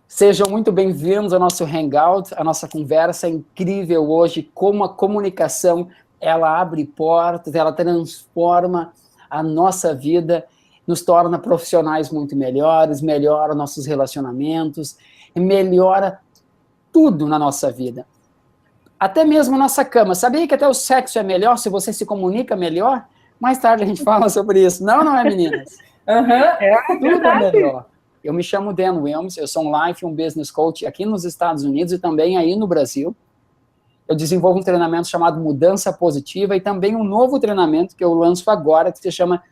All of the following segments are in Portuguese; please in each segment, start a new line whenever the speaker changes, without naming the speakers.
Sejam muito bem-vindos ao nosso Hangout, a nossa conversa incrível hoje, como a comunicação, ela abre portas, ela transforma a nossa vida, nos torna profissionais muito melhores, melhora nossos relacionamentos, melhora tudo na nossa vida. Até mesmo nossa cama. Sabia que até o sexo é melhor se você se comunica melhor? Mais tarde a gente fala sobre isso. Não, não é, meninas? Tudo é melhor. Eu me chamo Dan Wilms, eu sou um Life e um Business Coach aqui nos Estados Unidos e também aí no Brasil. Eu desenvolvo um treinamento chamado Mudança Positiva e também um novo treinamento que eu lanço agora, que se chama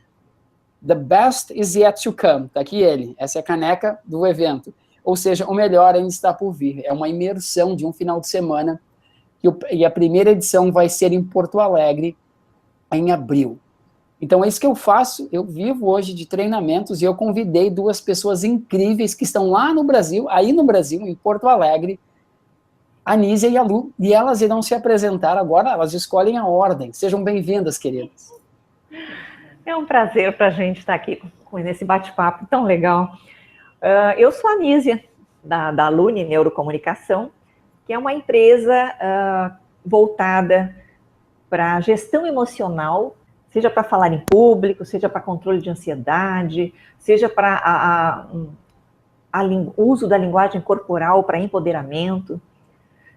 The Best Is Yet to Come. Está aqui ele, essa é a caneca do evento. Ou seja, o melhor ainda está por vir. É uma imersão de um final de semana e a primeira edição vai ser em Porto Alegre, em abril. Então é isso que eu faço, eu vivo hoje de treinamentos e eu convidei duas pessoas incríveis que estão lá no Brasil, aí no Brasil, em Porto Alegre, a Nízia e a Lu, e elas irão se apresentar agora, elas escolhem a ordem. Sejam bem-vindas, queridas.
É um prazer para a gente estar aqui nesse bate-papo tão legal. Eu sou a Nízia, da Lune Neurocomunicação, que é uma empresa voltada para gestão emocional, seja para falar em público, seja para controle de ansiedade, seja para o uso da linguagem corporal para empoderamento,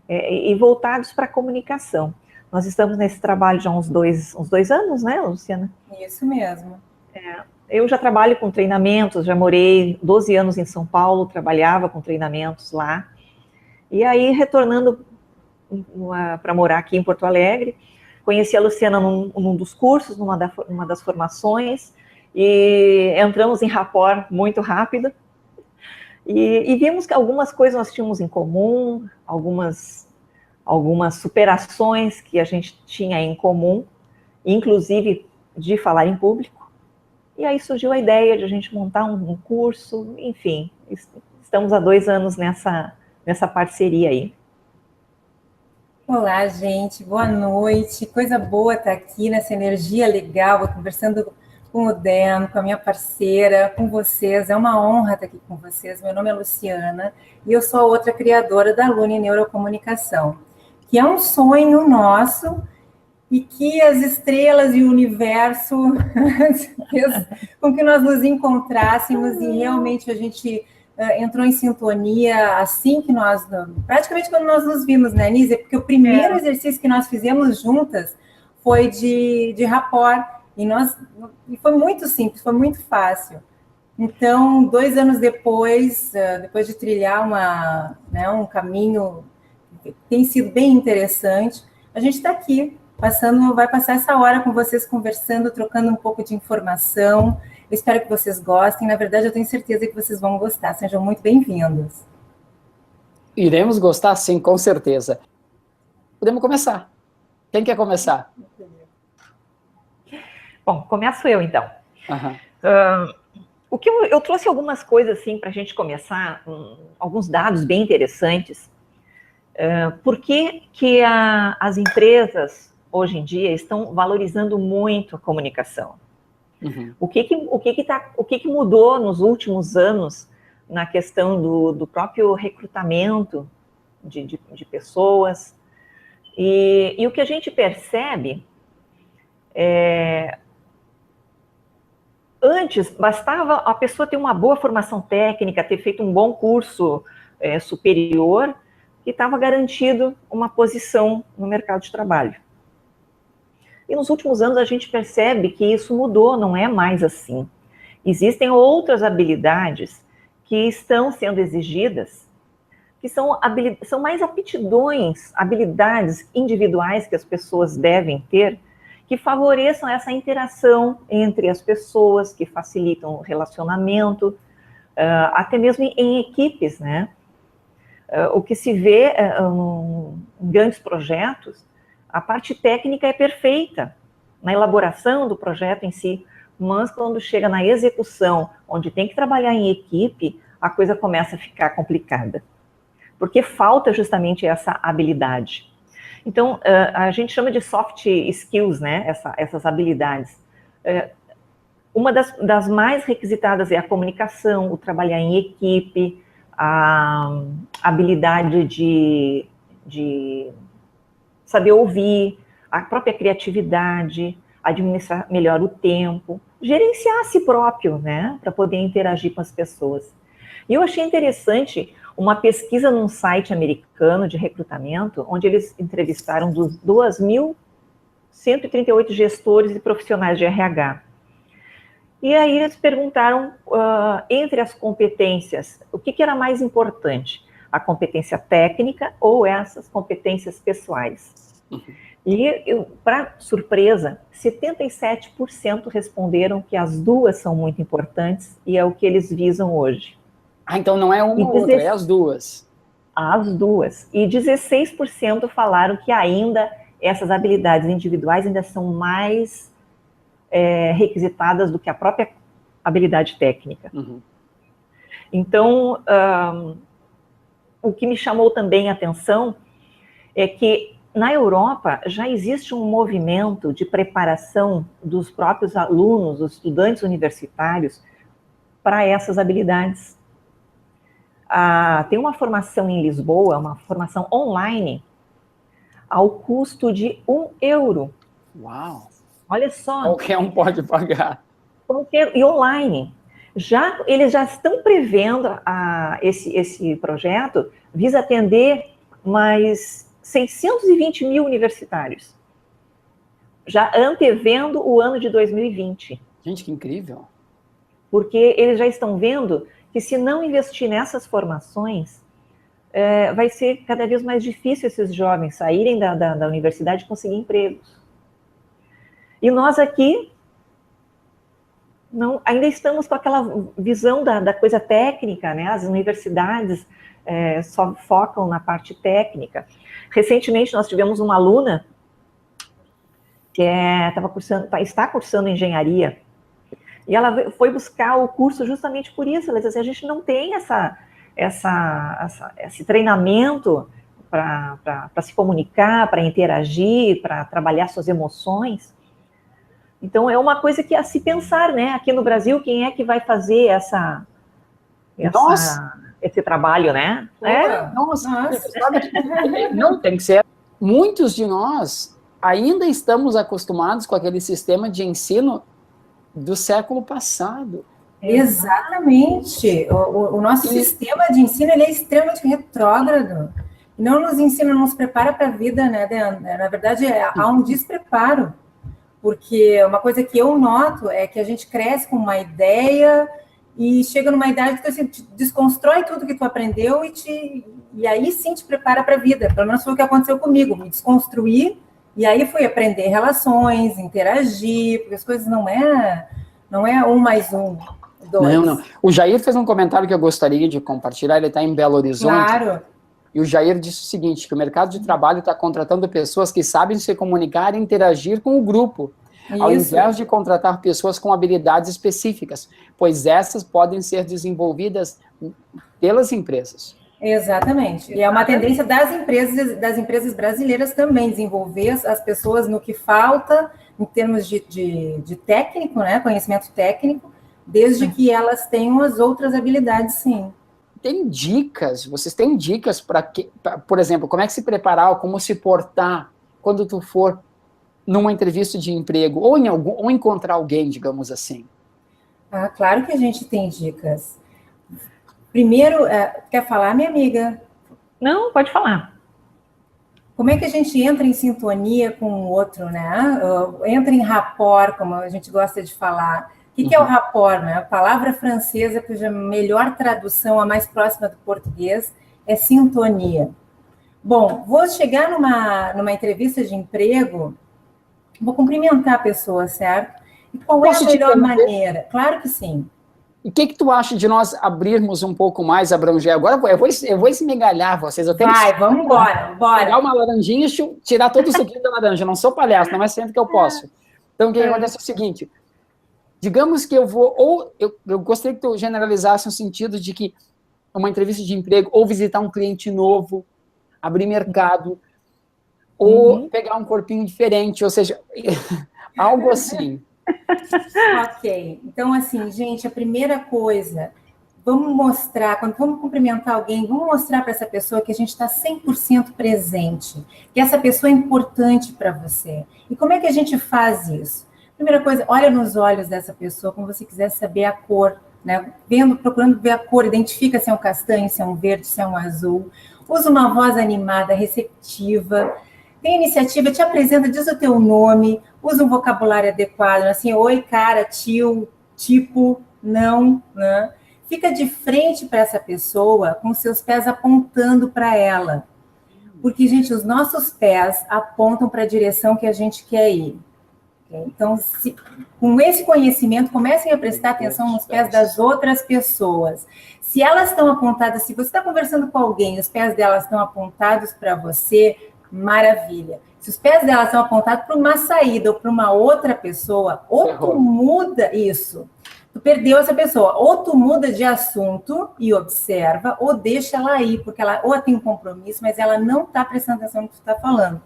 e voltados para a comunicação. Nós estamos nesse trabalho já há uns dois anos, né, Luciana?
Isso mesmo.
Eu já trabalho com treinamentos, já morei 12 anos em São Paulo, trabalhava com treinamentos lá, e aí retornando para morar aqui em Porto Alegre, conheci a Luciana num dos cursos, numa das formações, e entramos em rapport muito rápido, e vimos que algumas coisas nós tínhamos em comum, algumas superações que a gente tinha em comum, inclusive de falar em público, e aí surgiu a ideia de a gente montar um curso, enfim, estamos há 2 anos nessa parceria aí.
Olá, gente, boa noite, coisa boa estar aqui nessa energia legal, conversando com o Dan, com a minha parceira, com vocês, é uma honra estar aqui com vocês. Meu nome é Luciana e eu sou a outra criadora da Lune Neurocomunicação, que é um sonho nosso e que as estrelas e o universo fez com que nós nos encontrássemos e realmente a gente entrou em sintonia assim que nós, praticamente quando nós nos vimos, né, Nízia? Porque o primeiro exercício que nós fizemos juntas foi de rapport, e foi muito simples, foi muito fácil. Então, 2 anos depois de trilhar um caminho que tem sido bem interessante, a gente está aqui, vai passar essa hora com vocês conversando, trocando um pouco de informação. Eu espero que vocês gostem. Na verdade, eu tenho certeza que vocês vão gostar. Sejam muito bem-vindos.
Iremos gostar, sim, com certeza. Podemos começar. Quem quer começar?
Bom, começo eu, então.
Uhum.
Eu trouxe algumas coisas, assim, para a gente começar, alguns dados bem interessantes. Por que as empresas, hoje em dia, estão valorizando muito a comunicação?
Uhum.
O que mudou nos últimos anos na questão do próprio recrutamento de pessoas? E o que a gente percebe antes, bastava a pessoa ter uma boa formação técnica, ter feito um bom curso superior, que estava garantido uma posição no mercado de trabalho. E nos últimos anos a gente percebe que isso mudou, não é mais assim. Existem outras habilidades que estão sendo exigidas, que são mais aptidões, habilidades individuais que as pessoas devem ter, que favoreçam essa interação entre as pessoas, que facilitam o relacionamento, até mesmo em equipes, né? O que se vê em grandes projetos, a parte técnica é perfeita na elaboração do projeto em si, mas quando chega na execução, onde tem que trabalhar em equipe, a coisa começa a ficar complicada, porque falta justamente essa habilidade. Então, a gente chama de soft skills, né, essas habilidades. Uma das mais requisitadas é a comunicação, o trabalhar em equipe, a habilidade de saber ouvir, a própria criatividade, administrar melhor o tempo, gerenciar a si próprio, né, para poder interagir com as pessoas. E eu achei interessante uma pesquisa num site americano de recrutamento, onde eles entrevistaram 2.138 gestores e profissionais de RH. E aí eles perguntaram, entre as competências, o que era mais importante? A competência técnica ou essas competências pessoais? E, para surpresa, 77% responderam que as duas são muito importantes e é o que eles visam hoje.
Ah, então não é uma ou outra, é as duas.
As duas. E 16% falaram que ainda essas habilidades individuais ainda são mais requisitadas do que a própria habilidade técnica. Então, o que me chamou também a atenção é que na Europa já existe um movimento de preparação dos próprios alunos, dos estudantes universitários, para essas habilidades. Tem uma formação em Lisboa, uma formação online, ao custo de €1.
Uau!
Olha só.
Qualquer um pode pagar.
E online. Eles já estão prevendo esse projeto, visa atender mais 620 mil universitários, já antevendo o ano de 2020.
Gente, que incrível.
Porque eles já estão vendo que se não investir nessas formações, vai ser cada vez mais difícil esses jovens saírem da universidade e conseguir empregos. E nós aqui ainda estamos com aquela visão da coisa técnica, né? As universidades só focam na parte técnica. Recentemente, nós tivemos uma aluna que está cursando engenharia, e ela foi buscar o curso justamente por isso. Ela disse assim, a gente não tem esse treinamento para se comunicar, para interagir, para trabalhar suas emoções. Então, é uma coisa que é a se pensar, né? Aqui no Brasil, quem é que vai fazer esse trabalho, né?
Nossa. Não, tem que ser. Muitos de nós ainda estamos acostumados com aquele sistema de ensino do século passado.
Exatamente. O nosso sistema de ensino ele é extremamente retrógrado. Não nos ensina, não nos prepara para a vida, né, Deandra? Na verdade, há um despreparo. Porque uma coisa que eu noto é que a gente cresce com uma ideia e chega numa idade que você desconstrói tudo que tu aprendeu e aí sim te prepara para a vida. Pelo menos foi o que aconteceu comigo. Me desconstruí e aí fui aprender relações, interagir, porque as coisas não é 1 mais 1, 2.
Não. O Jair fez um comentário que eu gostaria de compartilhar. Ele está em Belo Horizonte.
Claro.
E o Jair disse o seguinte, que o mercado de trabalho está contratando pessoas que sabem se comunicar e interagir com o grupo, ao invés de contratar pessoas com habilidades específicas, pois essas podem ser desenvolvidas pelas empresas.
Exatamente. E é uma tendência das empresas brasileiras também, desenvolver as pessoas no que falta, em termos de técnico, né, conhecimento técnico, desde que elas tenham as outras habilidades, sim.
Vocês têm dicas por exemplo, como é que se preparar, como se portar quando tu for numa entrevista de emprego, ou encontrar alguém, digamos assim?
Claro que a gente tem dicas. Primeiro, quer falar, minha amiga?
Não, pode falar.
Como é que a gente entra em sintonia com o outro, né? Entra em rapport, como a gente gosta de falar. O que é o rapport, né? A palavra francesa, cuja melhor tradução, a mais próxima do português, é sintonia. Bom, vou chegar numa entrevista de emprego, vou cumprimentar a pessoa, certo? E qual é a melhor maneira? Claro que sim.
E o que tu acha de nós abrirmos um pouco mais, abranger? Agora eu vou esmigalhar vocês.
Vamos embora, bora.
Pegar uma laranjinha e tirar todo o suquinho da laranja. Não sou palhaço, não é sempre que eu posso. Então, o que acontece é o seguinte... Digamos que eu gostaria que tu generalizasse no sentido de que uma entrevista de emprego, ou visitar um cliente novo, abrir mercado, ou pegar um corpinho diferente, ou seja, algo assim.
Ok. Então, assim, gente, a primeira coisa, vamos mostrar, quando vamos cumprimentar alguém, vamos mostrar para essa pessoa que a gente está 100% presente, que essa pessoa é importante para você. E como é que a gente faz isso? Primeira coisa, olha nos olhos dessa pessoa, como você quiser saber a cor, né? Procurando ver a cor, identifica se é um castanho, se é um verde, se é um azul. Usa uma voz animada, receptiva. Tem iniciativa, te apresenta, diz o teu nome, usa um vocabulário adequado, assim, oi, cara, tio, tipo, não, né? Fica de frente para essa pessoa, com seus pés apontando para ela. Porque, gente, os nossos pés apontam para a direção que a gente quer ir. Então, com esse conhecimento, comecem a prestar atenção nos pés das outras pessoas. Se elas estão apontadas, se você está conversando com alguém e os pés delas estão apontados para você, maravilha. Se os pés delas estão apontados para uma saída ou para uma outra pessoa, ou tu muda isso, tu perdeu essa pessoa, ou tu muda de assunto e observa, ou deixa ela ir, porque ela ou tem um compromisso, mas ela não está prestando atenção no que tu está falando.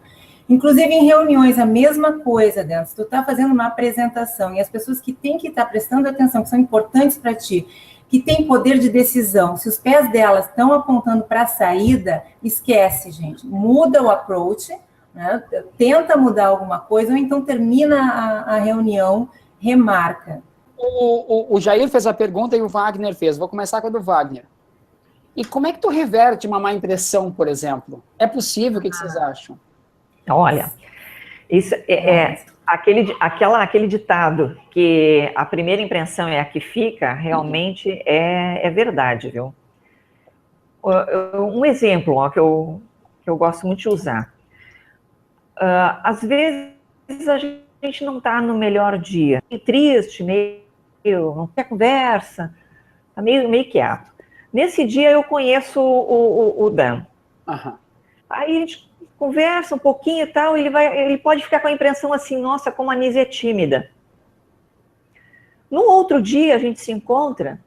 Inclusive em reuniões, a mesma coisa, Dan. Se tu está fazendo uma apresentação e as pessoas que têm que estar prestando atenção, que são importantes para ti, que têm poder de decisão, se os pés delas estão apontando para a saída, esquece, gente. Muda o approach, né? Tenta mudar alguma coisa, ou então termina a reunião, remarca.
O Jair fez a pergunta e o Wagner fez. Vou começar com a do Wagner. E como é que tu reverte uma má impressão, por exemplo? É possível? O que vocês acham?
Olha, isso aquele ditado que a primeira impressão é a que fica, realmente é verdade, viu? Um exemplo ó, que eu gosto muito de usar. Às vezes a gente não está no melhor dia, meio triste, meio não quer conversa, está meio quieto. Nesse dia eu conheço o Dan.
Uhum.
Aí a gente conversa um pouquinho e tal, ele pode ficar com a impressão assim, nossa, como a Anísia é tímida. No outro dia a gente se encontra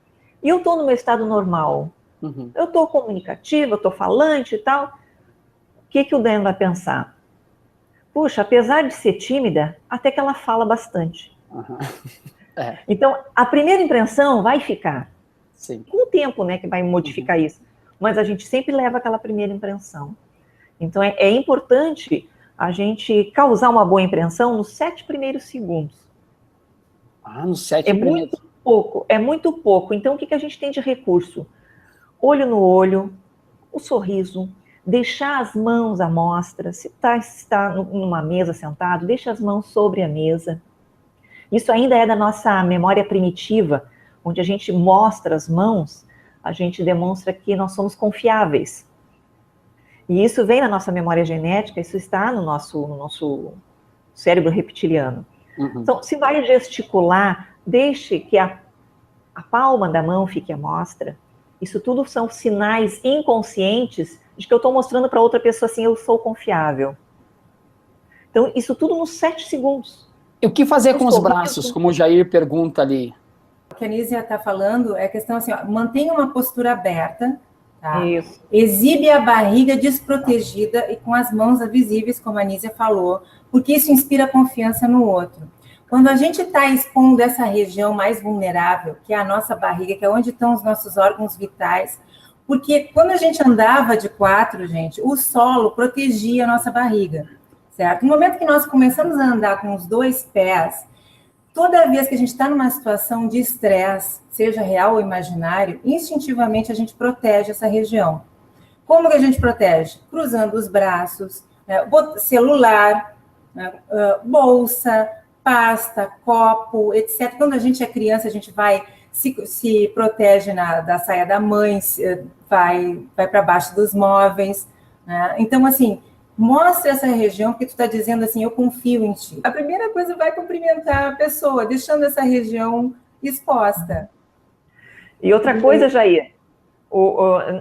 e eu estou no meu estado normal.
Uhum.
Eu estou comunicativa, eu estou falante e tal. O que o Dan vai pensar? Puxa, apesar de ser tímida, até que ela fala bastante.
Uhum.
Então, a primeira impressão vai ficar.
Sim.
Com o tempo, né, que vai modificar isso. Mas a gente sempre leva aquela primeira impressão. Então, é importante a gente causar uma boa impressão nos 7 primeiros segundos.
Nos 7 primeiros.
É muito pouco. Então, o que a gente tem de recurso? Olho no olho, o sorriso, deixar as mãos à mostra. Se está numa mesa sentado, deixa as mãos sobre a mesa. Isso ainda é da nossa memória primitiva, onde a gente mostra as mãos, a gente demonstra que nós somos confiáveis. E isso vem na nossa memória genética, isso está no nosso cérebro reptiliano.
Uhum.
Então, se vai gesticular, deixe que a palma da mão fique à mostra. Isso tudo são sinais inconscientes de que eu estou mostrando para outra pessoa assim, eu sou confiável. Então, isso tudo nos 7 segundos.
E o que fazer com os braços, como o Jair pergunta ali?
O que a Anísia está falando é a questão assim, ó, mantenha uma postura aberta, tá?
Isso.
Exibe a barriga desprotegida e com as mãos visíveis, como a Anísia falou, porque isso inspira confiança no outro. Quando a gente está expondo essa região mais vulnerável, que é a nossa barriga, que é onde estão os nossos órgãos vitais, porque quando a gente andava de 4, gente, o solo protegia a nossa barriga, certo? No momento que nós começamos a andar com os 2 pés, toda vez que a gente está numa situação de estresse, seja real ou imaginário, instintivamente a gente protege essa região. Como que a gente protege? Cruzando os braços, né, celular, né, bolsa, pasta, copo, etc. Quando a gente é criança, a gente vai se protege da saia da mãe, vai para baixo dos móveis. Né? Então, assim, mostra essa região, porque tu está dizendo assim, eu confio em ti. A primeira coisa vai cumprimentar a pessoa, deixando essa região exposta.
E outra coisa, Jair,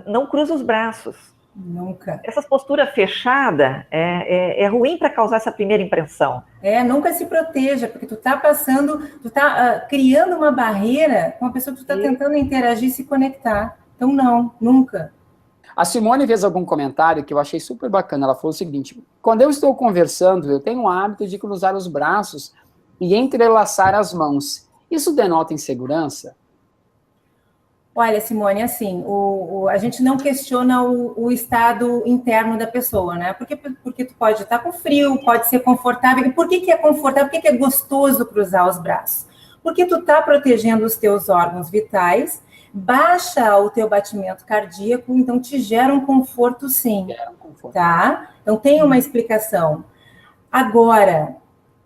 não cruza os braços.
Nunca.
Essa postura fechada é ruim para causar essa primeira impressão.
Nunca se proteja, porque tu tá criando uma barreira com a pessoa que tu tá tentando interagir e se conectar. Então, não, nunca.
A Simone fez algum comentário que eu achei super bacana. Ela falou o seguinte: quando eu estou conversando, eu tenho o hábito de cruzar os braços e entrelaçar as mãos. Isso denota insegurança?
Olha, Simone, assim, a gente não questiona o estado interno da pessoa, né? Porque tu pode estar com frio, pode ser confortável. E por que é confortável? Por que é gostoso cruzar os braços? Porque tu está protegendo os teus órgãos vitais, baixa o teu batimento cardíaco, então te gera um conforto, sim. Tá? Então tem uma explicação. Agora,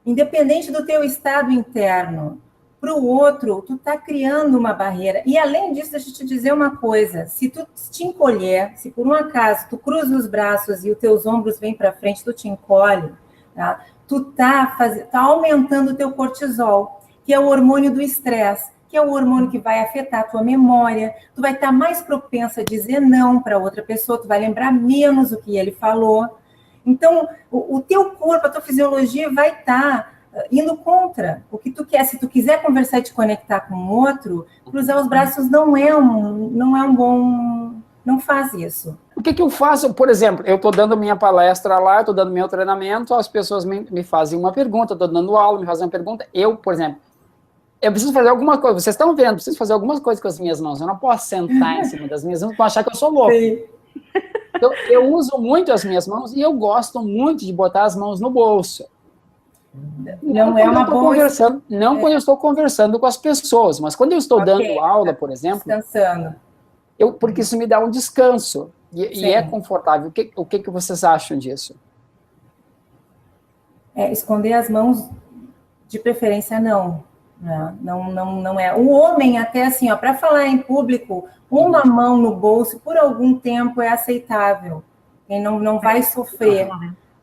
independente do teu estado interno, para o outro, tu está criando uma barreira. E além disso, deixa eu te dizer uma coisa, se tu te encolher, se por um acaso tu cruza os braços e os teus ombros vêm para frente, tu te encolhe, tá? Tu tá aumentando o teu cortisol, que é o hormônio do estresse, que é o hormônio que vai afetar a tua memória, tu vai estar mais propensa a dizer não para outra pessoa, tu vai lembrar menos o que ele falou. Então, o teu corpo, a tua fisiologia vai estar indo contra o que tu quer. Se tu quiser conversar e te conectar com o outro, cruzar os braços não é um bom... Não faz isso.
O que eu faço? Por exemplo, eu estou dando minha palestra lá, estou dando meu treinamento, as pessoas me fazem uma pergunta, estou dando aula, me fazem uma pergunta. Eu, por exemplo, eu preciso fazer alguma coisa. Vocês estão vendo, preciso fazer algumas coisas com as minhas mãos. Eu não posso sentar em cima das minhas mãos para achar que eu sou louco.
Sim.
Então, eu uso muito as minhas mãos e eu gosto muito de botar as mãos no bolso. Não é uma boa... quando eu estou conversando com as pessoas, mas quando eu estou dando aula, por exemplo...
Descansando.
Porque isso me dá um descanso. E é confortável. O que vocês acham disso?
Esconder as mãos, de preferência, não. Não é. O homem, até assim, para falar em público, uma mão no bolso, por algum tempo, é aceitável. Quem não vai sofrer.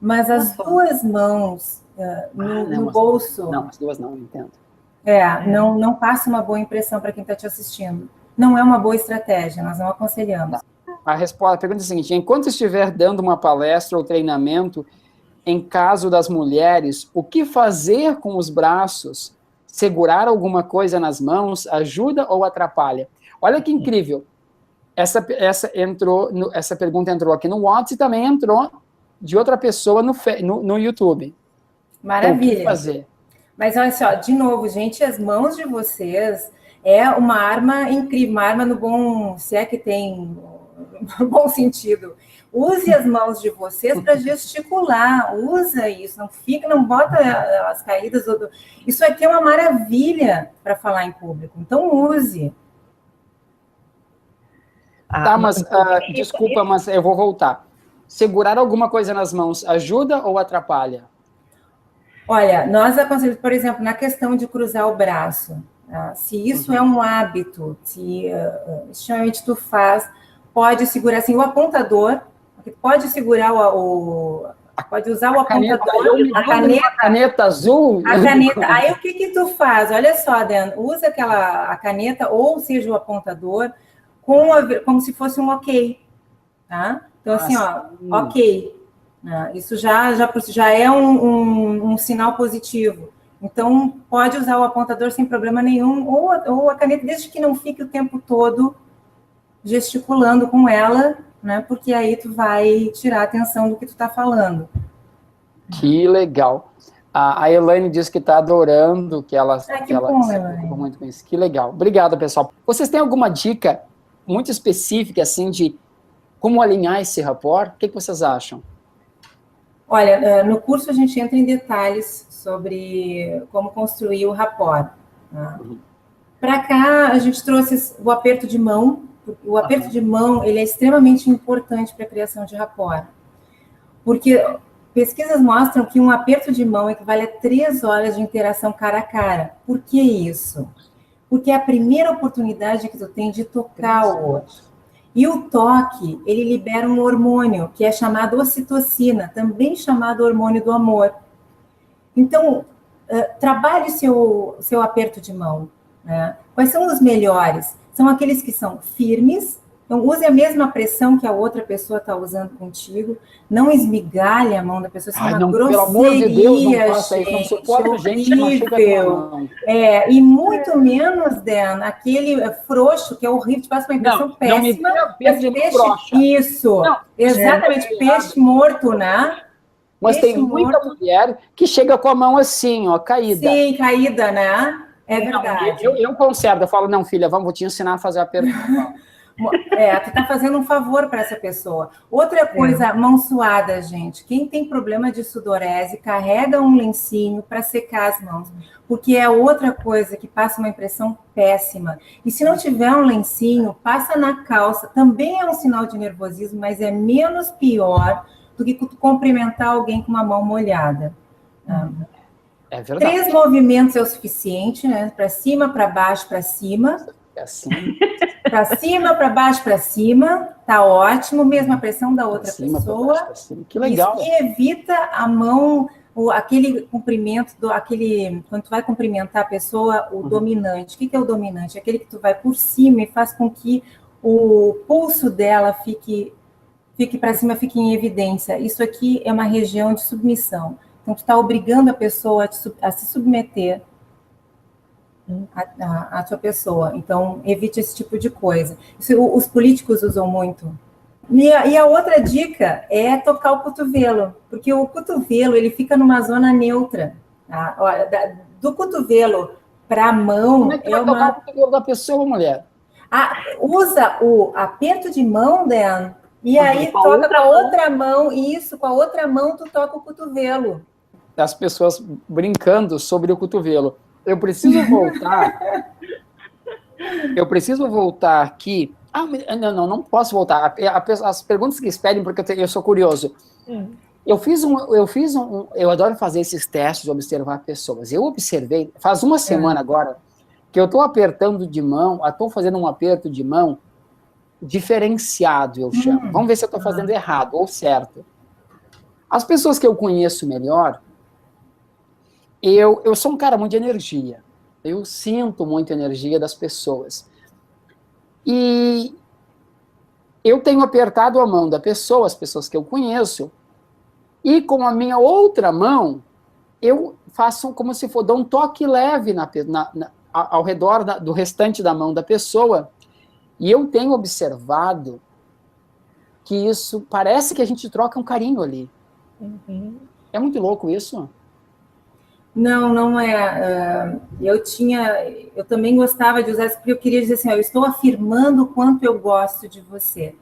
Mas as duas mãos... no bolso.
Não, as duas não, entendo.
Não passa uma boa impressão para quem está te assistindo. Não é uma boa estratégia, nós não aconselhamos.
A pergunta é a seguinte: enquanto estiver dando uma palestra ou treinamento, em caso das mulheres, o que fazer com os braços? Segurar alguma coisa nas mãos ajuda ou atrapalha? Olha que incrível. Essa pergunta entrou aqui no WhatsApp e também entrou de outra pessoa no YouTube.
Maravilha.
O que fazer?
Mas olha só, de novo, gente, as mãos de vocês é uma arma incrível, uma arma no bom, se é que tem no bom sentido. Use as mãos de vocês para gesticular, usa isso, não bota as caídas. Isso aqui é uma maravilha para falar em público, então use.
Tá, mas desculpa, mas eu vou voltar. Segurar alguma coisa nas mãos ajuda ou atrapalha?
Olha, nós aconselhamos, por exemplo, na questão de cruzar o braço, se isso é um hábito, se extremamente tu faz, pode segurar assim, o apontador, pode segurar pode usar o apontador, a
caneta azul.
A caneta. Aí o que tu faz? Olha só, Dan, usa a caneta, ou seja, o apontador, como se fosse um ok, tá? Então, assim, ok. Isso já é um sinal positivo. Então, pode usar o apontador sem problema nenhum, ou a caneta, desde que não fique o tempo todo gesticulando com ela, né? Porque aí tu vai tirar a atenção do que tu está falando.
Que legal. A Elaine diz que está adorando, que ela se preocupa muito com isso. Que legal. Obrigado, pessoal. Vocês têm alguma dica muito específica, assim, de como alinhar esse rapport? O que vocês acham?
Olha, no curso a gente entra em detalhes sobre como construir o rapport. Tá? Para cá, a gente trouxe o aperto de mão. O aperto de mão, ele é extremamente importante para a criação de rapport. Porque pesquisas mostram que um aperto de mão equivale a 3 horas de interação cara a cara. Por que isso? Porque é a primeira oportunidade que tu tem de tocar o outro. E o toque, ele libera um hormônio, que é chamado ocitocina, também chamado hormônio do amor. Então, trabalhe seu aperto de mão. Né? Quais são os melhores? São aqueles que são firmes, então use a mesma pressão que a outra pessoa está usando contigo, não esmigalhe a mão da pessoa, isso é uma grosseria,
pelo amor de Deus, não faça isso, não suporta gente que machuca a mão.
E muito menos, Dan, aquele frouxo, que é horrível, te passa uma impressão péssima. Isso, exatamente, peixe morto, né?
Mas tem muita mulher que chega com a mão assim, ó, caída.
Sim, caída, né? É verdade.
Eu conservo, eu falo, não, filha, vou te ensinar a fazer a pergunta.
Tu está fazendo um favor para essa pessoa. Outra coisa, mão suada, gente. Quem tem problema de sudorese, carrega um lencinho para secar as mãos, porque é outra coisa que passa uma impressão péssima. E se não tiver um lencinho, passa na calça. Também é um sinal de nervosismo, mas é menos pior do que cumprimentar alguém com uma mão molhada.
É verdade.
3 movimentos é o suficiente, né? Para cima, para baixo, para cima.
Assim.
Para cima, para baixo, para cima, tá ótimo, mesma pressão da outra pessoa.
Pra cima. Que legal.
Isso, e evita a mão, aquele cumprimento, quando tu vai cumprimentar a pessoa, o dominante. O que é o dominante? Aquele que tu vai por cima e faz com que o pulso dela fique para cima, fique em evidência. Isso aqui é uma região de submissão. Então, tu está obrigando a pessoa a se submeter a sua pessoa. Então, evite esse tipo de coisa. Isso, os políticos usam muito. E a outra dica é tocar o cotovelo, porque o cotovelo, ele fica numa zona neutra. Tá? Olha, do cotovelo para a mão...
Como é que vai tocar o cotovelo da pessoa, mulher?
Usa o aperto de mão, Dan, e aí toca com a outra mão. Isso, com a outra mão tu toca o cotovelo.
As pessoas brincando sobre o cotovelo. Eu preciso voltar aqui. Não posso voltar. As perguntas que esperem, porque eu sou curioso. Eu adoro fazer esses testes de observar pessoas. Eu observei, faz uma semana agora, que eu estou apertando de mão, estou fazendo um aperto de mão diferenciado, eu chamo. Vamos ver se eu estou fazendo errado ou certo. As pessoas que eu conheço melhor, eu sou um cara muito de energia. Eu sinto muita energia das pessoas. E eu tenho apertado a mão da pessoa, as pessoas que eu conheço, e com a minha outra mão, eu faço como se for, dou um toque leve ao redor do restante da mão da pessoa, e eu tenho observado que isso, parece que a gente troca um carinho ali. É muito louco isso?
Não é. Eu também gostava de usar isso, porque eu queria dizer assim, eu estou afirmando o quanto eu gosto de você.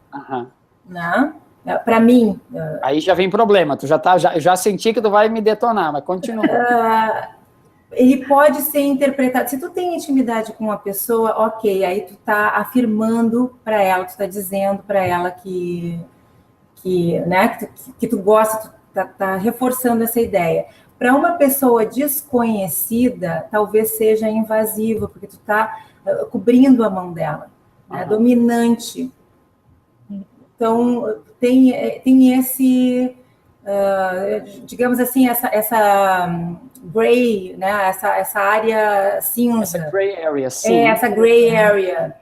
Né? Para mim...
Aí já vem problema, já senti que tu vai me detonar, mas continua.
Ele pode ser interpretado... Se tu tem intimidade com uma pessoa, ok, aí tu tá afirmando para ela, tu tá dizendo para ela que tu gosta, tu tá reforçando essa ideia. Para uma pessoa desconhecida, talvez seja invasivo, porque tu está cobrindo a mão dela, né? Dominante. Então, tem esse, digamos assim, essa gray, né? essa área cinza.
Essa gray area, sim.
Essa gray area.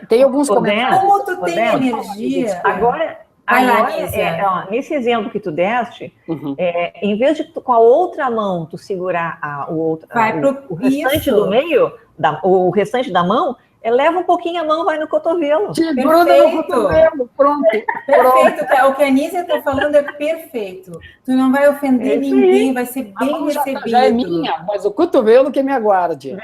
Tem alguns comentários.
Como tu tem energia...
Agora, nesse exemplo que tu deste, em vez de com a outra mão tu segurar o restante do meio, o restante da mão, eleva um pouquinho a mão, vai no cotovelo.
Gruda no cotovelo, pronto.
Perfeito, o que a Anísia está falando é perfeito. Tu não vai ofender ninguém, vai ser bem recebido.
Já é minha, mas o cotovelo que me aguarde.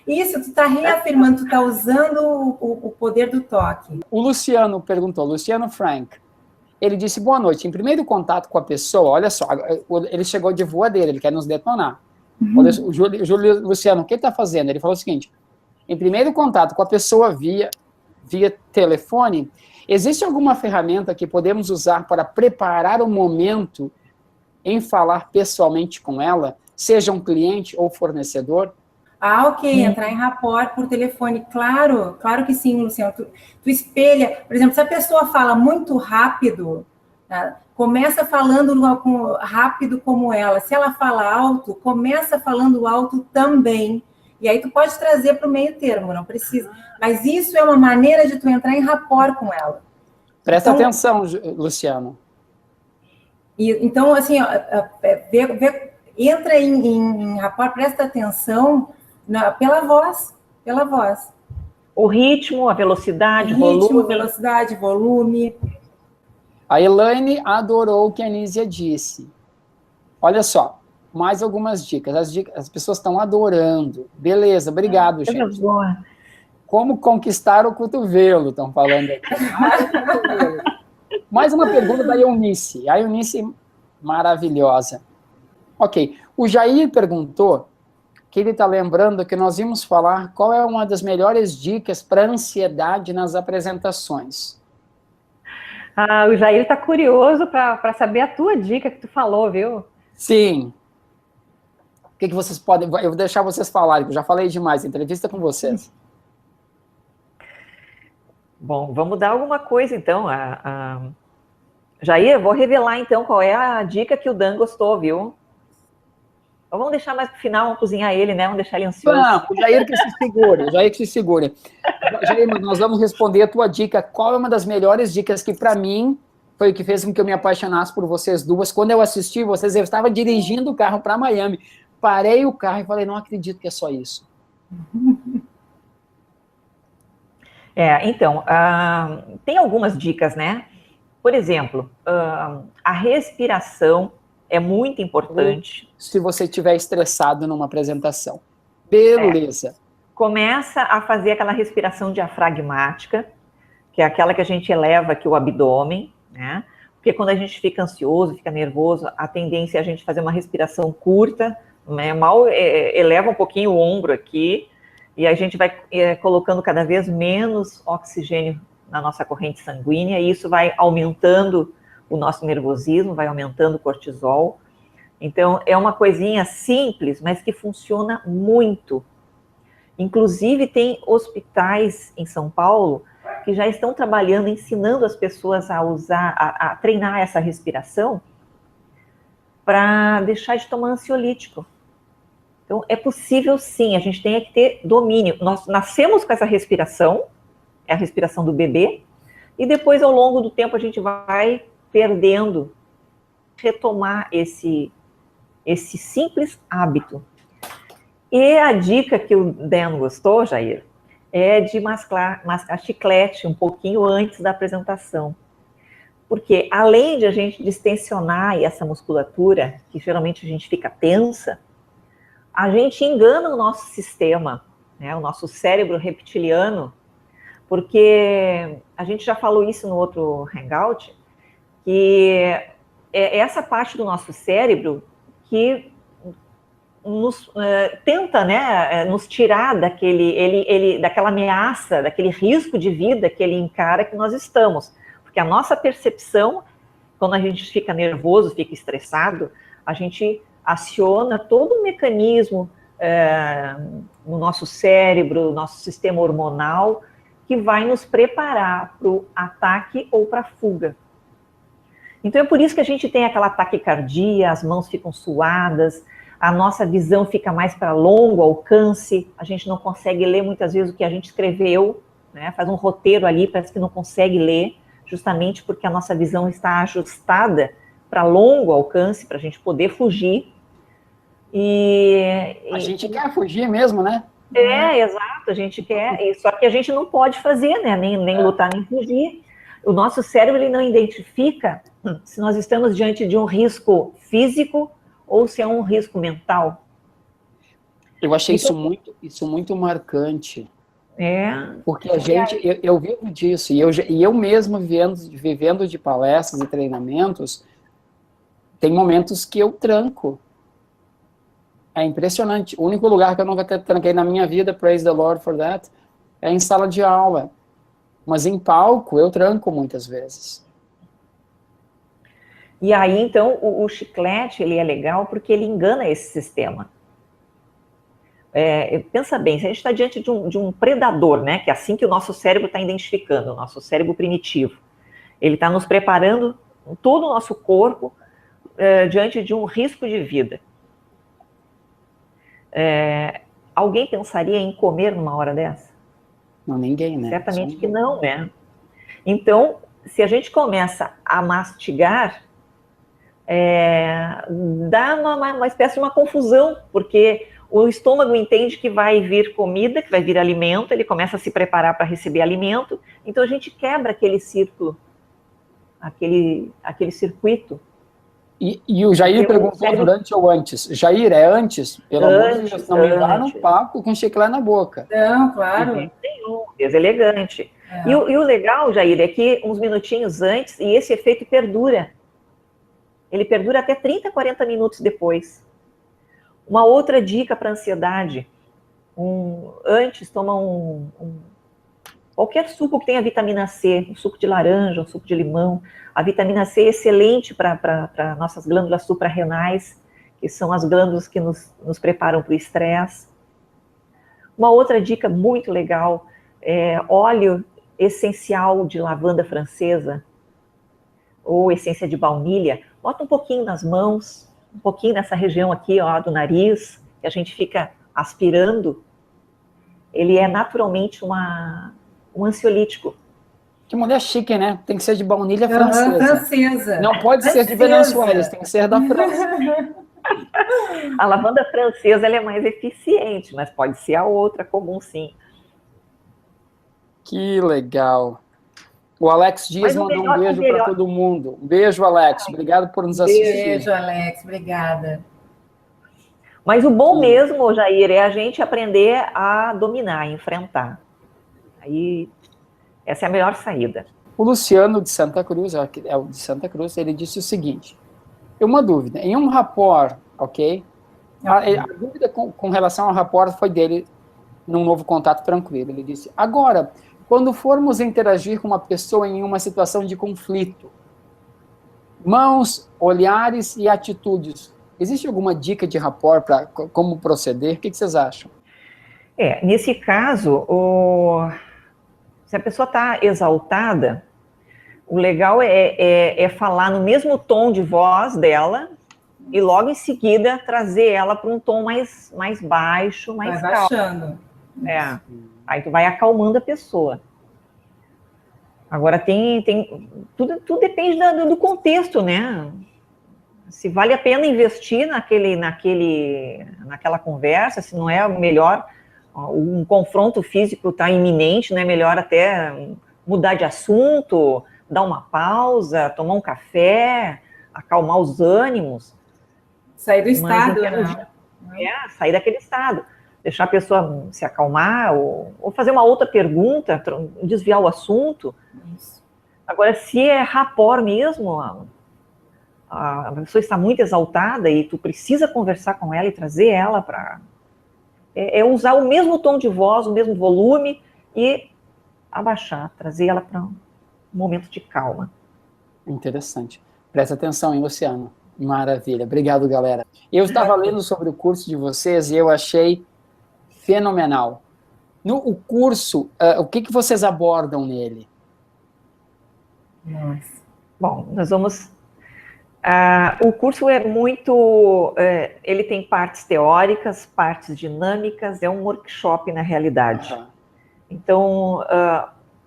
Isso, tu está reafirmando, tu está usando o poder do toque.
O Luciano perguntou, Luciano Frank, ele disse, boa noite, em primeiro contato com a pessoa, olha só, ele chegou de voadeira, ele quer nos detonar. O Luciano, o que ele está fazendo? Ele falou o seguinte, em primeiro contato com a pessoa via telefone, existe alguma ferramenta que podemos usar para preparar o momento em falar pessoalmente com ela, seja um cliente ou fornecedor?
Ok, entrar em rapport por telefone, claro que sim, Luciano. Tu espelha, por exemplo, se a pessoa fala muito rápido, tá? Começa falando rápido como ela. Se ela fala alto, começa falando alto também. E aí tu pode trazer para o meio termo, não precisa. Mas isso é uma maneira de tu entrar em rapport com ela.
Presta atenção, Luciano.
Então, assim, entra em rapport, presta atenção pela voz.
O ritmo, a velocidade,
volume.
A Elaine adorou o que a Anísia disse. Olha só, mais algumas dicas. As pessoas estão adorando. Beleza, obrigado, gente.
Boa.
Como conquistar o cotovelo, estão falando aqui. Mais uma pergunta da Eunice. A Eunice, maravilhosa. Ok, o Jair perguntou que ele está lembrando que nós vimos falar qual é uma das melhores dicas para ansiedade nas apresentações.
O Jair está curioso para saber a tua dica que tu falou, viu?
Sim. O que vocês podem... Eu vou deixar vocês falarem, eu já falei demais. Entrevista com vocês.
Bom, vamos dar alguma coisa, então. Jair, eu vou revelar, então, qual é a dica que o Dan gostou, viu? Ou vamos deixar mais para o final, vamos cozinhar ele, né? Vamos deixar ele ansioso.
Não, o Jair que se segure, Jair, nós vamos responder a tua dica. Qual é uma das melhores dicas que, para mim, foi o que fez com que eu me apaixonasse por vocês duas? Quando eu assisti vocês, eu estava dirigindo o carro para Miami. Parei o carro e falei, não acredito que é só isso.
Então, tem algumas dicas, né? Por exemplo, a respiração é muito importante.
Se você estiver estressado numa apresentação. Beleza.
Começa a fazer aquela respiração diafragmática, que é aquela que a gente eleva aqui o abdômen, né? Porque quando a gente fica ansioso, fica nervoso, a tendência é a gente fazer uma respiração curta, né? Mal eleva um pouquinho o ombro aqui, e a gente vai colocando cada vez menos oxigênio na nossa corrente sanguínea, e isso vai aumentando o nosso nervosismo, vai aumentando o cortisol. Então, é uma coisinha simples, mas que funciona muito. Inclusive, tem hospitais em São Paulo que já estão trabalhando, ensinando as pessoas a usar, a treinar essa respiração para deixar de tomar ansiolítico. Então, é possível sim, a gente tem que ter domínio. Nós nascemos com essa respiração, é a respiração do bebê, e depois, ao longo do tempo, a gente vai perdendo, retomar esse simples hábito. E a dica que o Dan gostou, Jair, é de mascar chiclete um pouquinho antes da apresentação. Porque, além de a gente distensionar essa musculatura, que geralmente a gente fica tensa, a gente engana o nosso sistema, né, o nosso cérebro reptiliano, porque a gente já falou isso no outro Hangout, que é essa parte do nosso cérebro que nos tenta, né, nos tirar daquela ameaça, daquele risco de vida que ele encara que nós estamos. Porque a nossa percepção, quando a gente fica nervoso, fica estressado, a gente aciona todo um mecanismo no nosso cérebro, no nosso sistema hormonal, que vai nos preparar para o ataque ou para a fuga. Então é por isso que a gente tem aquela taquicardia, as mãos ficam suadas, a nossa visão fica mais para longo alcance, a gente não consegue ler muitas vezes o que a gente escreveu, né? Faz um roteiro ali, parece que não consegue ler, justamente porque a nossa visão está ajustada para longo alcance, para a gente poder fugir.
A gente quer fugir mesmo, né?
Exato, a gente quer, só que a gente não pode fazer, né? Nem lutar, nem fugir. O nosso cérebro ele não identifica se nós estamos diante de um risco físico ou se é um risco mental.
Eu achei isso muito marcante. Porque a gente, eu vivo disso, e eu mesmo vivendo de palestras e treinamentos, tem momentos que eu tranco. É impressionante. O único lugar que eu nunca tranquei na minha vida, praise the Lord for that, é em sala de aula. Mas em palco eu tranco muitas vezes.
E aí, então, o chiclete, ele é legal porque ele engana esse sistema. Pensa bem, se a gente está diante de um predador, né, que é assim que o nosso cérebro está identificando, o nosso cérebro primitivo, ele está nos preparando, todo o nosso corpo, diante de um risco de vida. Alguém pensaria em comer numa hora dessa?
Não, ninguém, né?
Certamente que não, né? Então, se a gente começa a mastigar, dá uma espécie de uma confusão, porque o estômago entende que vai vir comida, que vai vir alimento, ele começa a se preparar para receber alimento, então a gente quebra aquele círculo, aquele circuito.
E o Jair perguntou durante ou antes? Jair, é antes? Pelo amor de Deus, não me dá no papo com chiclete na boca.
Não, claro.
Deselegante. É. E o legal, Jair, é que uns minutinhos antes, e esse efeito perdura. Ele perdura até 30, 40 minutos depois. Uma outra dica para ansiedade. Antes, toma qualquer suco que tenha vitamina C, um suco de laranja, um suco de limão. A vitamina C é excelente para nossas glândulas suprarrenais, que são as glândulas que nos preparam para o estresse. Uma outra dica muito legal é óleo essencial de lavanda francesa ou essência de baunilha. Bota um pouquinho nas mãos, um pouquinho nessa região aqui, ó, do nariz, que a gente fica aspirando. Ele é naturalmente um ansiolítico.
Que mulher chique, né? Tem que ser de baunilha francesa.
Francesa.
Não pode ser de Venezuela, tem que ser da França.
A lavanda francesa ela é mais eficiente, mas pode ser a outra comum, sim.
Que legal. O Alex Dias mandou um beijo para todo mundo. Um beijo, Alex. Obrigado por nos assistir.
Beijo, Alex. Obrigada.
Mas o bom mesmo, Jair, é a gente aprender a dominar, a enfrentar. Aí, essa é a melhor saída.
O Luciano de Santa Cruz, é o de Santa Cruz, ele disse o seguinte, uma dúvida, em um rapport, ok? A dúvida com relação ao rapport foi dele num novo contato tranquilo. Ele disse, agora, quando formos interagir com uma pessoa em uma situação de conflito, mãos, olhares e atitudes, existe alguma dica de rapport para como proceder? O que vocês acham?
Nesse caso, se a pessoa está exaltada, o legal é falar no mesmo tom de voz dela e logo em seguida trazer ela para um tom mais baixo, mais calmo.
Baixando.
Aí tu vai acalmando a pessoa. Agora tudo depende do contexto, né? Se vale a pena investir naquela conversa, se não é melhor, um confronto físico está iminente, não é melhor até mudar de assunto, dar uma pausa, tomar um café, acalmar os ânimos.
Sair do estado, né?
Sair daquele estado. Deixar a pessoa se acalmar ou fazer uma outra pergunta, desviar o assunto.
Isso.
Agora, se é rapport mesmo, a pessoa está muito exaltada e tu precisa conversar com ela e trazer ela para... usar o mesmo tom de voz, o mesmo volume e abaixar, trazer ela para um momento de calma.
Interessante. Presta atenção, hein, Luciano? Maravilha. Obrigado, galera. Eu estava lendo sobre o curso de vocês e eu achei fenomenal. O curso, o que vocês abordam nele?
Nossa.
Bom, nós vamos... o curso é muito... ele tem partes teóricas, partes dinâmicas, é um workshop na realidade. Uhum. Então,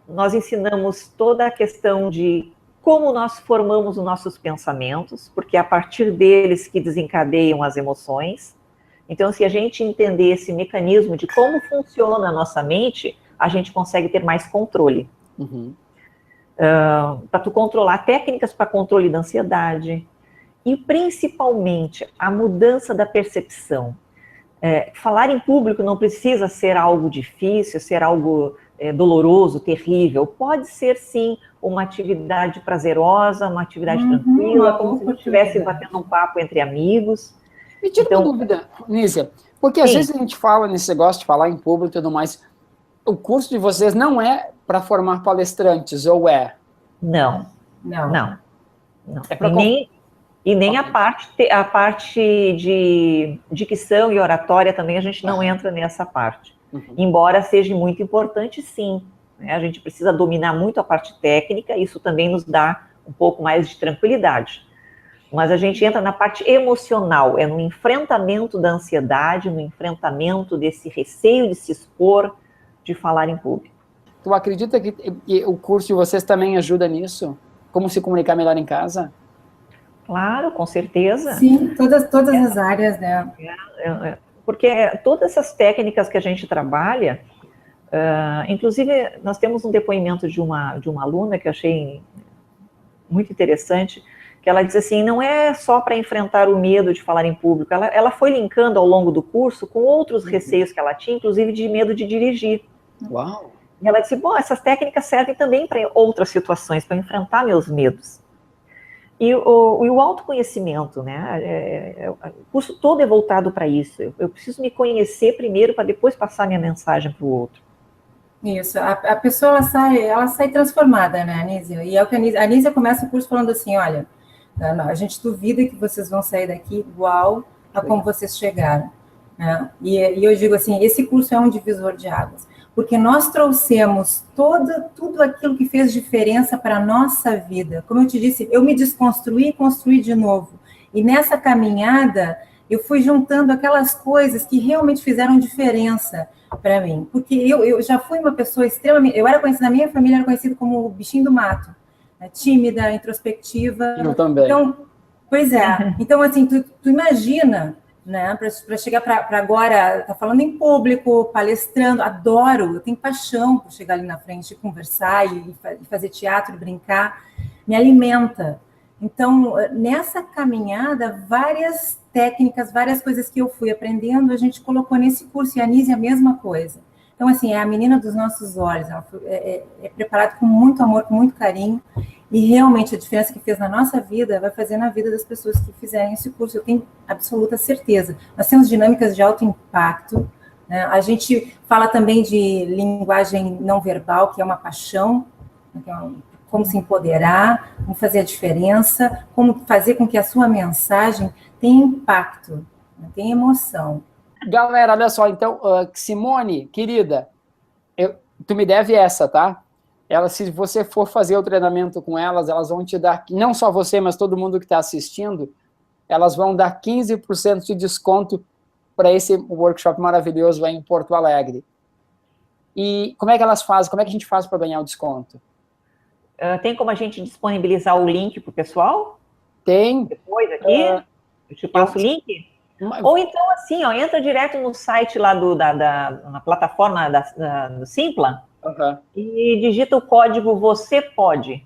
nós ensinamos toda a questão de como nós formamos os nossos pensamentos, porque é a partir deles que desencadeiam as emoções. Então, se a gente entender esse mecanismo de como funciona a nossa mente, a gente consegue ter mais controle.
Uhum.
Para tu controlar técnicas para controle da ansiedade e, principalmente, a mudança da percepção. Falar em público não precisa ser algo difícil, ser algo doloroso, terrível. Pode ser, sim, uma atividade prazerosa, uma atividade tranquila, como se a gente estivesse batendo um papo entre amigos.
Me tira uma dúvida, Nízia, porque às vezes a gente fala nesse negócio de falar em público e tudo mais. O curso de vocês não é para formar palestrantes, ou é?
Não.
É
nem a parte de dicção e oratória também, a gente não entra nessa parte. Uhum. Embora seja muito importante, sim. Né? A gente precisa dominar muito a parte técnica, isso também nos dá um pouco mais de tranquilidade. Mas a gente entra na parte emocional, no enfrentamento da ansiedade, no enfrentamento desse receio de se expor, de falar em público.
Tu acredita que o curso de vocês também ajuda nisso? Como se comunicar melhor em casa?
Claro, com certeza.
Sim, todas as áreas, né?
Porque todas essas técnicas que a gente trabalha, inclusive nós temos um depoimento de uma aluna que eu achei muito interessante, que ela diz assim, não é só para enfrentar o medo de falar em público, ela foi linkando ao longo do curso com outros receios que ela tinha, inclusive de medo de dirigir.
Uau!
E ela disse, bom, essas técnicas servem também para outras situações, para enfrentar meus medos. E o autoconhecimento, né? O curso todo é voltado para isso. Eu preciso me conhecer primeiro para depois passar minha mensagem para o outro.
Isso, a pessoa ela sai transformada, né, Anísia? E é o que a Anísia começa o curso falando assim, olha, a gente duvida que vocês vão sair daqui igual a como vocês chegaram. Né? E eu digo assim, esse curso é um divisor de águas, porque nós trouxemos tudo aquilo que fez diferença para a nossa vida. Como eu te disse, eu me desconstruí e construí de novo. E nessa caminhada, eu fui juntando aquelas coisas que realmente fizeram diferença para mim. Porque eu já fui uma pessoa extremamente... Eu era conhecida, na minha família, era conhecida como o bichinho do mato. Né? Tímida, introspectiva.
Eu também.
Então, pois é. Então, assim, tu imagina... Né, para chegar para agora, tá falando em público, palestrando, adoro, eu tenho paixão por chegar ali na frente e conversar e fazer teatro, e brincar, me alimenta. Então, nessa caminhada, várias técnicas, várias coisas que eu fui aprendendo, a gente colocou nesse curso, e a Anísia a mesma coisa. Então, assim, é a menina dos nossos olhos, ela é preparada com muito amor, com muito carinho, e realmente a diferença que fez na nossa vida vai fazer na vida das pessoas que fizerem esse curso, eu tenho absoluta certeza. Nós temos dinâmicas de alto impacto, né? A gente fala também de linguagem não verbal, que é uma paixão, como se empoderar, como fazer a diferença, como fazer com que a sua mensagem tenha impacto, tenha emoção.
Galera, olha só, então, Simone, querida, tu me deve essa, tá? Se você for fazer o treinamento com elas vão te dar, não só você, mas todo mundo que está assistindo, elas vão dar 15% de desconto para esse workshop maravilhoso aí em Porto Alegre. E como é que elas fazem? Como é que a gente faz para ganhar o desconto?
Tem como a gente disponibilizar o link para o pessoal?
Tem.
Depois aqui? Eu te passo o link? Ou então, assim, ó, entra direto no site lá na plataforma do Simpla, e digita o código Você Pode.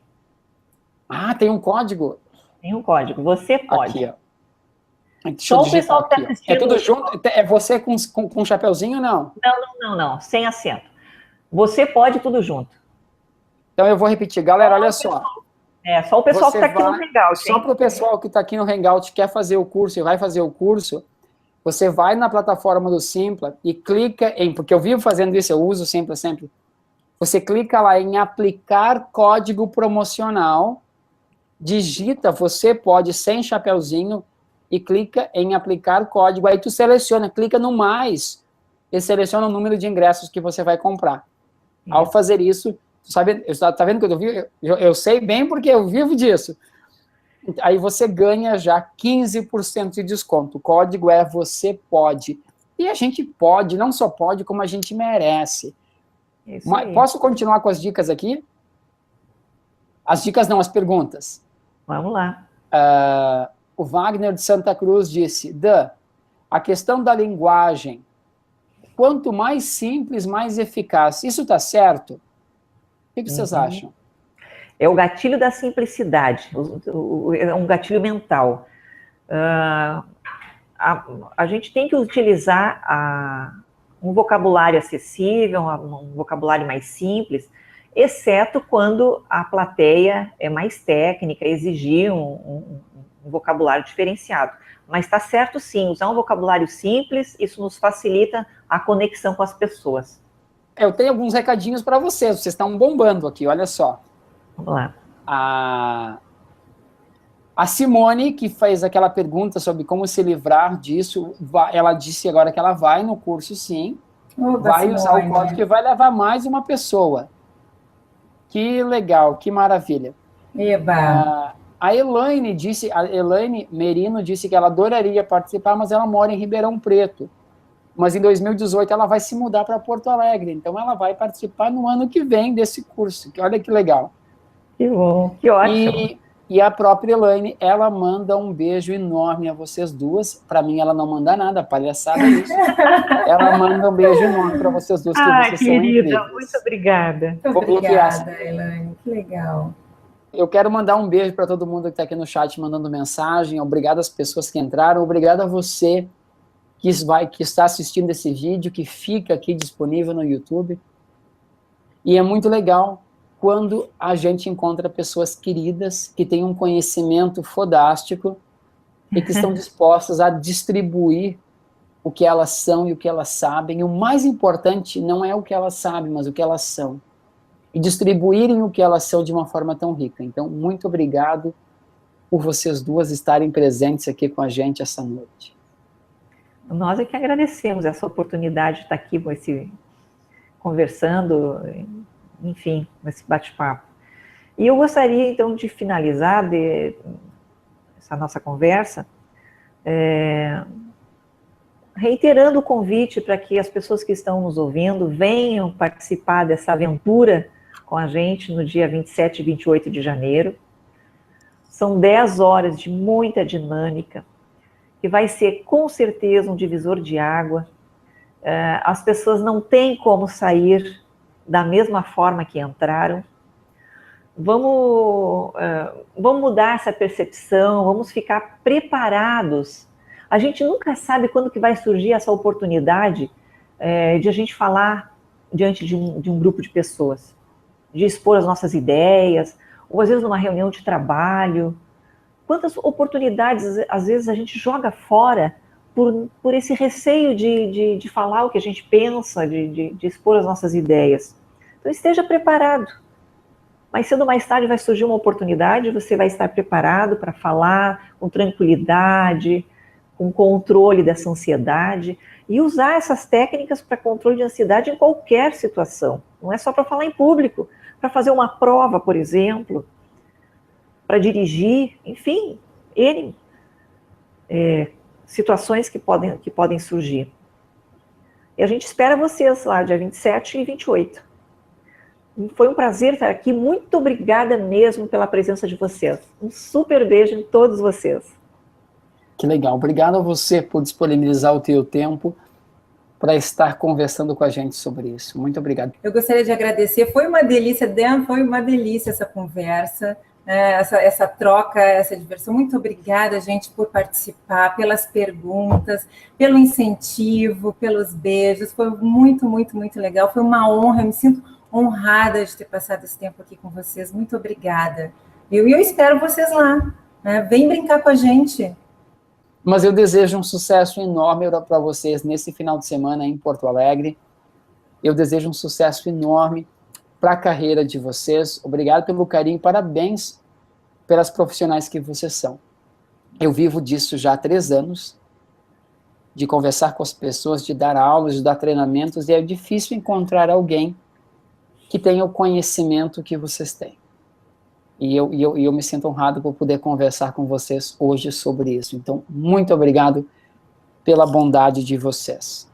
Ah, tem um código?
Tem um código, Você Pode.
Aqui, ó. Só o pessoal que está assistindo. É tudo junto? É você com um chapeuzinho ou não?
Não, sem acento. Você pode tudo junto.
Então eu vou repetir. Galera, olha só.
Só o pessoal que está aqui no Hangout.
Só para o pessoal que está aqui no Hangout, quer fazer o curso e vai fazer o curso, você vai na plataforma do Simpla e clica em, porque eu vivo fazendo isso, eu uso Simpla sempre. Você clica lá em aplicar código promocional, digita Você Pode sem chapeuzinho e clica em aplicar código. Aí tu seleciona, clica no mais e seleciona o número de ingressos que você vai comprar. Ao fazer isso, tá vendo que eu sei bem porque eu vivo disso. Aí você ganha já 15% de desconto. O código é Você Pode. E a gente pode, não só pode, como a gente merece. Posso continuar com as dicas aqui? As dicas não, as perguntas.
Vamos lá.
O Wagner de Santa Cruz disse, a questão da linguagem, quanto mais simples, mais eficaz. Isso está certo? O que vocês acham?
É o gatilho da simplicidade, é um gatilho mental. A gente tem que utilizar um vocabulário acessível, um vocabulário mais simples, exceto quando a plateia é mais técnica, exigir um vocabulário diferenciado. Mas está certo sim, usar um vocabulário simples, isso nos facilita a conexão com as pessoas.
Eu tenho alguns recadinhos para vocês estão bombando aqui, olha só.
Vamos lá.
A Simone, que fez aquela pergunta sobre como se livrar disso, ela disse agora que ela vai no curso, sim, vai usar o código que vai levar mais uma pessoa. Que legal, que maravilha.
Eba!
A Elaine Merino disse que ela adoraria participar, mas ela mora em Ribeirão Preto. Mas em 2018 ela vai se mudar para Porto Alegre, então ela vai participar no ano que vem desse curso. Olha que legal.
Que bom, que ótimo.
E a própria Elaine, ela manda um beijo enorme a vocês duas. Para mim, ela não manda nada, palhaçada isso. Ela manda um beijo enorme para vocês duas, que vocês
querida,
são incríveis.
muito obrigada.
Muito obrigada, Elaine, que legal.
Eu quero mandar um beijo para todo mundo que está aqui no chat mandando mensagem. Obrigado às pessoas que entraram. Obrigado a você que está assistindo esse vídeo, que fica aqui disponível no YouTube. E é muito legal quando a gente encontra pessoas queridas que têm um conhecimento fodástico e que estão dispostas a distribuir o que elas são e o que elas sabem. E o mais importante não é o que elas sabem, mas o que elas são. E distribuírem o que elas são de uma forma tão rica. Então, muito obrigado por vocês duas estarem presentes aqui com a gente essa noite.
Nós é que agradecemos essa oportunidade de estar aqui conversando, enfim, nesse bate-papo. E eu gostaria, então, de finalizar essa nossa conversa, reiterando o convite para que as pessoas que estão nos ouvindo venham participar dessa aventura com a gente no dia 27 e 28 de janeiro. São 10 horas de muita dinâmica, que vai ser com certeza um divisor de água. As pessoas não têm como sair da mesma forma que entraram. Vamos mudar essa percepção, vamos ficar preparados. A gente nunca sabe quando que vai surgir essa oportunidade de a gente falar diante de um grupo de pessoas, de expor as nossas ideias, ou às vezes numa reunião de trabalho. Quantas oportunidades, às vezes, a gente joga fora por esse receio de falar o que a gente pensa, de expor as nossas ideias. Então, esteja preparado. Mais cedo ou mais tarde vai surgir uma oportunidade, você vai estar preparado para falar com tranquilidade, com controle dessa ansiedade, e usar essas técnicas para controle de ansiedade em qualquer situação. Não é só para falar em público, para fazer uma prova, por exemplo, para dirigir, enfim, situações que podem surgir. E a gente espera vocês lá, dia 27 e 28. Foi um prazer estar aqui, muito obrigada mesmo pela presença de vocês. Um super beijo em todos vocês.
Que legal, obrigado a você por disponibilizar o teu tempo para estar conversando com a gente sobre isso. Muito obrigado.
Eu gostaria de agradecer, foi uma delícia, Dan, foi uma delícia essa conversa, essa troca, essa diversão. Muito obrigada, gente, por participar, pelas perguntas, pelo incentivo, pelos beijos. Foi muito, muito, muito legal. Foi uma honra, eu me sinto honrada de ter passado esse tempo aqui com vocês. Muito obrigada. E eu espero vocês lá, né? Vem brincar com a gente.
Mas eu desejo um sucesso enorme para vocês nesse final de semana em Porto Alegre. Eu desejo um sucesso enorme para a carreira de vocês. Obrigado pelo carinho, parabéns pelas profissionais que vocês são. Eu vivo disso já há 3 anos, de conversar com as pessoas, de dar aulas, de dar treinamentos, e é difícil encontrar alguém que tenha o conhecimento que vocês têm. E eu me sinto honrado por poder conversar com vocês hoje sobre isso. Então, muito obrigado pela bondade de vocês.